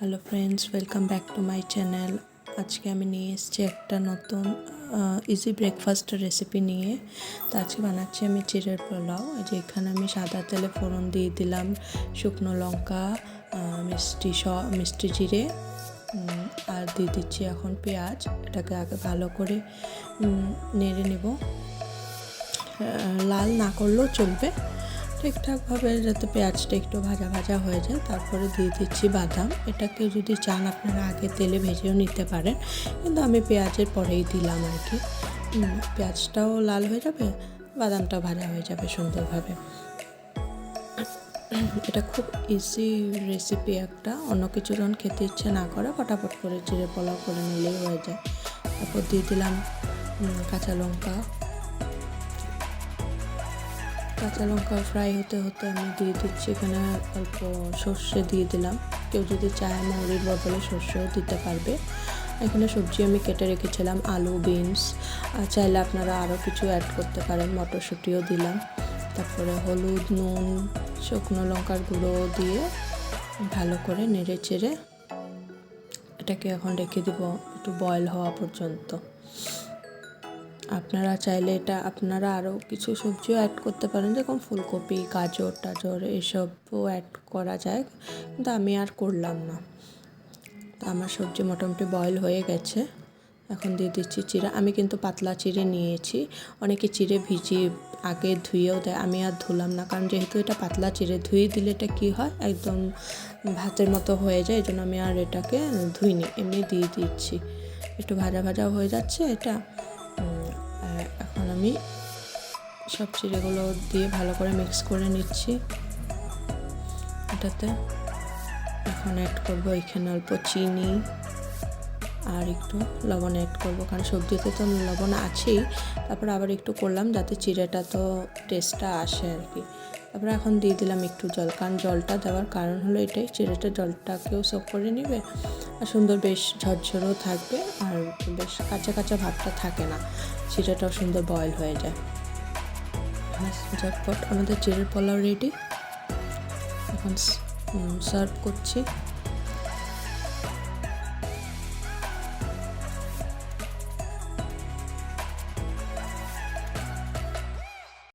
Hello friends, welcome back to my channel. আজকে আমি নিয়ে এসেছি একটা নতুন ইজি ব্রেকফাস্টের রেসিপি নিয়ে। তো আজকে বানাচ্ছি আমি চিড়ের পোলাও। যে এখানে আমি সাদা তেলে ফোড়ন দিয়ে দিলাম শুকনো লঙ্কা, মিষ্টি জিরে, আর দিয়ে দিচ্ছি এখন পেঁয়াজ। এটাকে আগে ভালো করে নেড়ে নেব। লাল না করলেও চলবে, ঠিকঠাকভাবে যাতে পেঁয়াজটা একটু ভাজা ভাজা হয়ে যায়। তারপরে দিয়ে দিচ্ছি বাদাম। এটাকে যদি চান আপনারা আগে তেলে ভেজেও নিতে পারেন, কিন্তু আমি পেঁয়াজের পরেই দিলাম আর কি। পেঁয়াজটাও লাল হয়ে যাবে, বাদামটাও ভাজা হয়ে যাবে সুন্দরভাবে। এটা খুব ইজি রেসিপি একটা, অন্য কিছু যখন খেতে ইচ্ছে না করে ফটাফট করে চিড়ে পোলাও করে নিলেই হয়ে যায়। তারপর দিয়ে দিলাম কাঁচা লঙ্কা ফ্রাই হতে হতে আমি দিয়ে দিচ্ছি এখানে অল্প সর্ষে দিয়ে দিলাম। কেউ যদি চায় মৌরির বদলে সর্ষেও দিতে পারবে। এখানে সবজি আমি কেটে রেখেছিলাম, আলু, বিনস, চাইলে আপনারা আরও কিছু অ্যাড করতে পারেন, মটরশুঁটিও দিলাম। তারপরে হলুদ, নুন, শুকনো লঙ্কার গুঁড়ো দিয়ে ভালো করে নেড়ে চেড়ে এটাকে এখন রেখে দেবো একটু বয়েল হওয়া পর্যন্ত। আপনারা চাইলে আপনারা আরও কিছু সবজিও অ্যাড করতে পারেন, যেরকম ফুলকপি, গাজর এসবও অ্যাড করা যায়, কিন্তু আমি আর করলাম না। তো আমার সবজি মোটামুটি বয়েল হয়ে গেছে। এখন দিয়ে দিচ্ছি চিড়ে। আমি কিন্তু পাতলা চিড়ে নিয়েছি। অনেকে চিড়ে ভিজিয়ে আগে ধুয়েও দেয়, আমি আর ধুলাম না, কারণ যেহেতু এটা পাতলা চিড়ে, ধুয়ে দিলে এটা কী হয়, একদম ভাতের মতো হয়ে যায়। এই জন্য আমি আর এটাকে ধুইনি, এমনি দিয়ে দিচ্ছি। একটু ভাজা ভাজা হয়ে যাচ্ছে এটা। এখন আমি সব চিড়েগুলো দিয়ে ভালো করে মিক্স করে নিচ্ছি এটাতে। এখন অ্যাড করবো এখানে অল্প চিনি আর একটু লবণ অ্যাড করবো, কারণ সবজিতে তো লবণ আছেই। তারপর আবার একটু করলাম যাতে চিড়েটা তো টেস্টটা আসে আর কি। তারপরে এখন দিয়ে দিলাম একটু জল, কারণ জলটা দেওয়ার কারণ হলো এটাই, চিড়েটা জলটাকেও সোক করে নেবে আর সুন্দর বেশ ঝরঝরেও থাকবে, আর বেশ কাঁচা কাঁচা ভাবটা থাকে না, চিড়েটাও সুন্দর বয়েল হয়ে যায়। ঝটপট আমাদের চিড়ের পোলাও রেডি। এখন সার্ভ করছি।